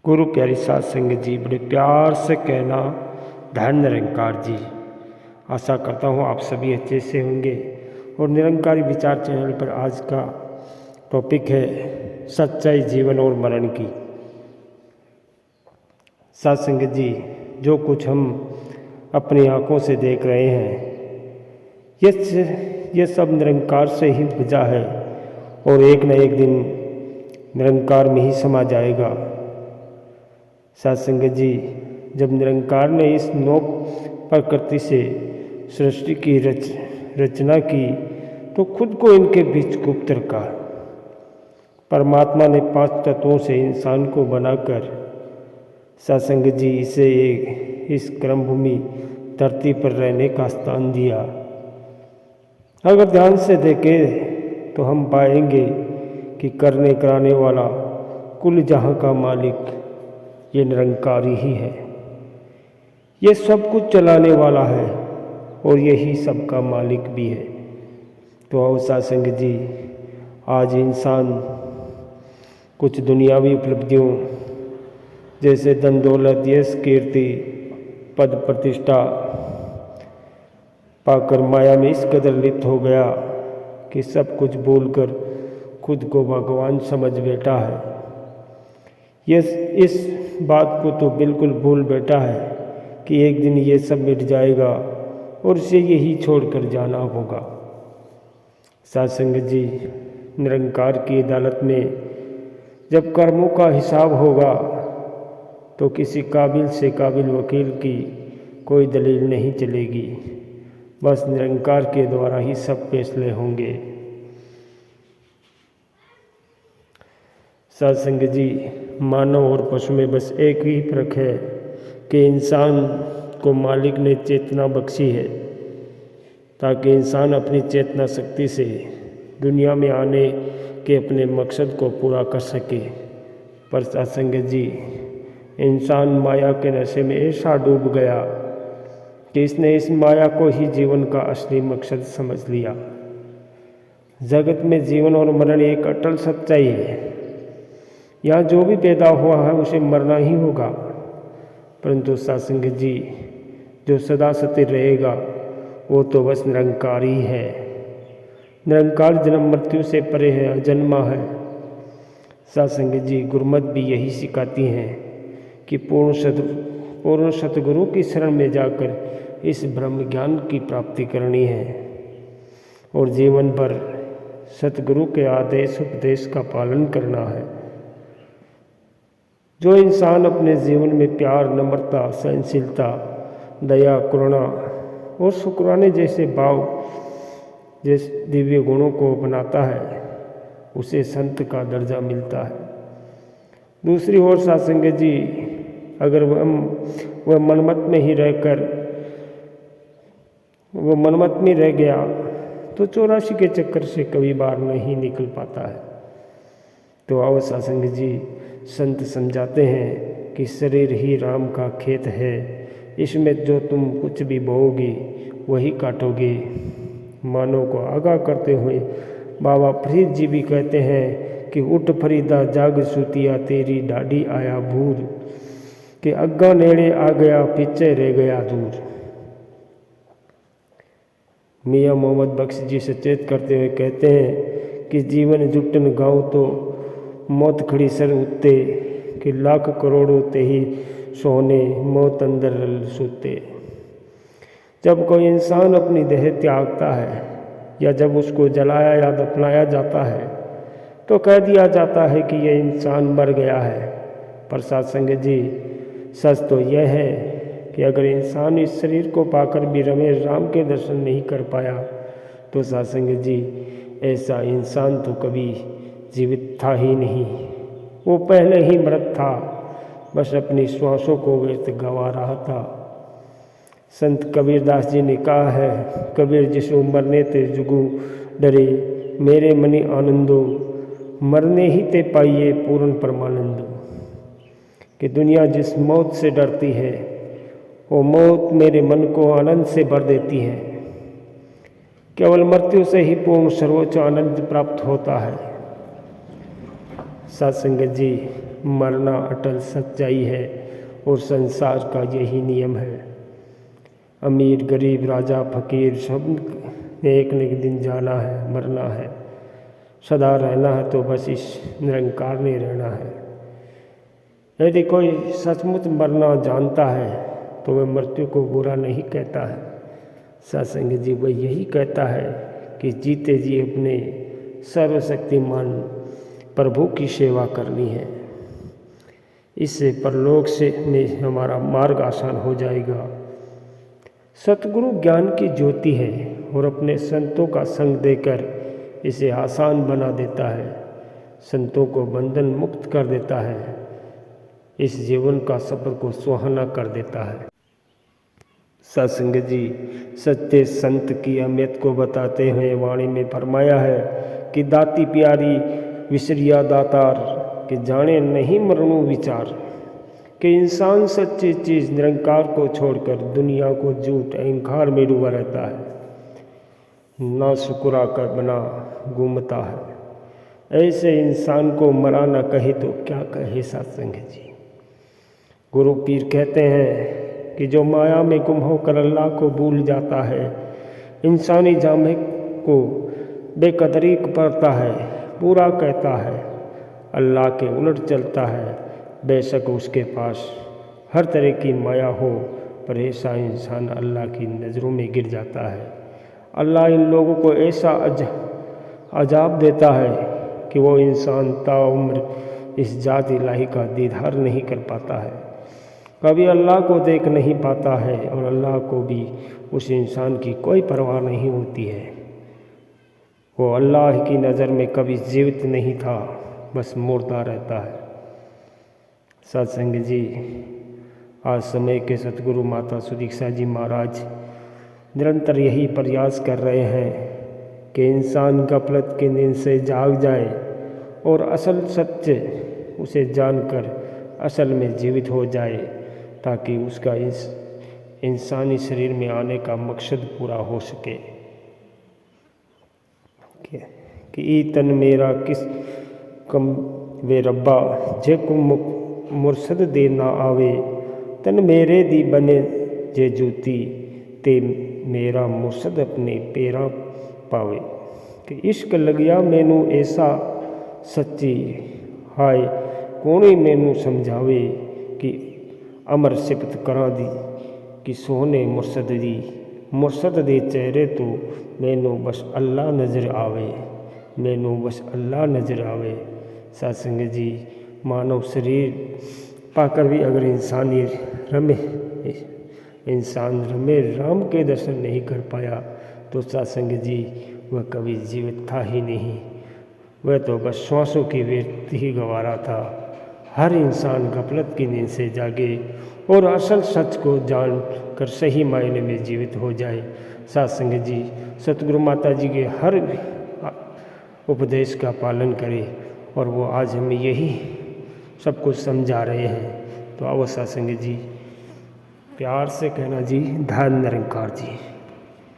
गुरु प्यारी साध संगत जी, बड़े प्यार से कहना धन निरंकार जी। आशा करता हूँ आप सभी अच्छे से होंगे। और निरंकारी विचार चैनल पर आज का टॉपिक है सच्चाई जीवन और मरण की। साध संगत जी, जो कुछ हम अपनी आँखों से देख रहे हैं ये सब निरंकार से ही बुझा है और एक न एक दिन निरंकार में ही समा जाएगा। साध संगत जी, जब निरंकार ने इस नौ प्रकृति से सृष्टि की रचना की तो खुद को इनके बीच गुप्त रखा। परमात्मा ने 5 तत्वों से इंसान को बनाकर साध संगत जी इसे इस क्रम भूमि धरती पर रहने का स्थान दिया। अगर ध्यान से देखें तो हम पाएंगे कि करने कराने वाला कुल जहाँ का मालिक ये निरंकारी ही है। ये सब कुछ चलाने वाला है और यही सबका मालिक भी है। तो आओ साध संगत जी, आज इंसान कुछ दुनियावी उपलब्धियों जैसे धन दौलत, यश, कीर्ति, पद, प्रतिष्ठा पाकर माया में इस कदर लिप्त हो गया कि सब कुछ भूलकर खुद को भगवान समझ बैठा है। इस बात को तो बिल्कुल भूल बैठा है कि एक दिन ये सब मिट जाएगा और इसे यही छोड़कर जाना होगा। साध संगत जी, निरंकार की अदालत में जब कर्मों का हिसाब होगा तो किसी काबिल से काबिल वकील की कोई दलील नहीं चलेगी। बस निरंकार के द्वारा ही सब फैसले होंगे। साध संगत जी, मानव और पशु में बस एक ही फर्क है कि इंसान को मालिक ने चेतना बख्शी है ताकि इंसान अपनी चेतना शक्ति से दुनिया में आने के अपने मकसद को पूरा कर सके। पर साध संगत जी, इंसान माया के नशे में ऐसा डूब गया कि इसने इस माया को ही जीवन का असली मकसद समझ लिया। जगत में जीवन और मरण एक अटल सच्चाई है। यहाँ जो भी पैदा हुआ है उसे मरना ही होगा, परंतु साध संगत जी, जो सदा स्थिर रहेगा वो तो बस निरंकार ही है। निरंकार जन्म मृत्यु से परे है, अजन्मा है। साध संगत जी, गुरुमत भी यही सिखाती हैं कि पूर्ण सतगुरु की शरण में जाकर इस ब्रह्म ज्ञान की प्राप्ति करनी है और जीवन भर सतगुरु के आदेश उपदेश का पालन करना है। जो इंसान अपने जीवन में प्यार, नम्रता, सहनशीलता, दया, करुणा और शुक्राने जैसे भाव जैसे दिव्य गुणों को अपनाता है उसे संत का दर्जा मिलता है। दूसरी ओर साध संगत जी, अगर वह मनमत में रह गया तो 84 के चक्कर से कभी बाहर नहीं निकल पाता है। तो आओ साध संगत जी, संत समझाते हैं कि शरीर ही राम का खेत है, इसमें जो तुम कुछ भी बोओगे वही काटोगे। मानव को आगाह करते हुए बाबा फरीद जी भी कहते हैं कि उठ फरीदा जाग सुतिया, तेरी डाढ़ी आया भूर, कि अग्गा नेड़े आ गया पीछे रह गया दूर। मियाँ मोहम्मद बख्श जी सचेत करते हुए कहते हैं कि जीवन जुटन गाँव तो मौत खड़ी सर उत्ते, कि लाख करोड़ों ते ही सोने मौत अंदर सूते। जब कोई इंसान अपनी देह त्यागता है या जब उसको जलाया या दफनाया जाता है तो कह दिया जाता है कि यह इंसान मर गया है। पर साध संगत जी, सच तो यह है कि अगर इंसान इस शरीर को पाकर भी रमेश राम के दर्शन नहीं कर पाया तो साध संगत जी, ऐसा इंसान तो कभी जीवित था ही नहीं, वो पहले ही मृत था, बस अपनी श्वासों को व्यर्थ गवा रहा था। संत कबीरदास जी ने कहा है, कबीर जिसु मरने ते जुगु डरे, मेरे मनि आनंदो, मरने ही ते पाइए पूर्ण परमानंदो। कि दुनिया जिस मौत से डरती है वो मौत मेरे मन को आनंद से भर देती है। केवल मृत्यु से ही पूर्ण सर्वोच्च आनंद प्राप्त होता है। साध संगत जी, मरना अटल सच्चाई है और संसार का यही नियम है। अमीर गरीब राजा फकीर सब ने एक न एक दिन जाना है, मरना है। सदा रहना है तो बस इस निरंकार में रहना है। यदि कोई सचमुच मरना जानता है तो वह मृत्यु को बुरा नहीं कहता है। सत्संग जी वह यही कहता है कि जीते जी अपने सर्वशक्तिमान प्रभु की सेवा करनी है। इससे परलोक से में हमारा मार्ग आसान हो जाएगा। सतगुरु ज्ञान की ज्योति है और अपने संतों का संग देकर इसे आसान बना देता है, संतों को बंधन मुक्त कर देता है, इस जीवन का सफ़र को सुहाना कर देता है। सत्संग जी सच्चे संत की अहमियत को बताते हुए वाणी में फरमाया है कि दाती प्यारी विसरिया दातार कि जाने नहीं मरणु विचार, कि इंसान सच्ची चीज़ निरंकार को छोड़कर दुनिया को झूठ अहंकार में डूबा रहता है, ना शुक्रा कर बना घूमता है। ऐसे इंसान को मरा न कहे तो क्या कहे सत्संग जी। गुरु पीर कहते हैं कि जो माया में गुम होकर अल्लाह को भूल जाता है, इंसानी जामे को बेकदरी करता है, पूरा कहता है, अल्लाह के उलट चलता है, बेशक उसके पास हर तरह की माया हो, पर ऐसा इंसान अल्लाह की नज़रों में गिर जाता है। अल्लाह इन लोगों को ऐसा अजाब देता है कि वो इंसान ताउम्र इस जात इलाही का दीदार नहीं कर पाता है, कभी अल्लाह को देख नहीं पाता है और अल्लाह को भी उस इंसान की कोई परवाह नहीं होती है। वो अल्लाह की नज़र में कभी जीवित नहीं था, बस मुर्दा रहता है। सत्संग जी आज समय के सतगुरु माता सुदीक्षा जी महाराज निरंतर यही प्रयास कर रहे हैं कि इंसान गफलत की नींद से जाग जाए और असल सत्य उसे जानकर असल में जीवित हो जाए, ताकि उसका इस इंसानी शरीर में आने का मकसद पूरा हो सके। कि ई तन मेरा किस कम वे रब्बा जे को मुर्शद दे ना आवे, तन मेरे दी बने जे जूती ते मेरा मुर्शद अपने पैरां पावे। कि इश्क लगिया मैनू ऐसा सच्ची, हाय कोणी मैनू समझावे, कि अमर सिफत करा दी कि सोने मुर्शद दी, मुर्शद दे चेहरे तो मैनू बस अल्लाह नज़र आवे, मैनू बस अल्लाह नज़र आवे। सत्संग जी मानव शरीर पाकर भी अगर इंसान रमे राम के दर्शन नहीं कर पाया तो सत्संग जी वह कभी जीवित था ही नहीं, वह तो बस श्वासों की व्यक्ति ही गंवारा था। हर इंसान गफलत की नींद से जागे और असल सच को जान कर सही मायने में जीवित हो जाए। सत्संग जी सतगुरु माता जी के हर उपदेश का पालन करें और वो आज हमें यही सब कुछ समझा रहे हैं। तो आओ सत्संग जी प्यार से कहना जी धन निरंकार जी।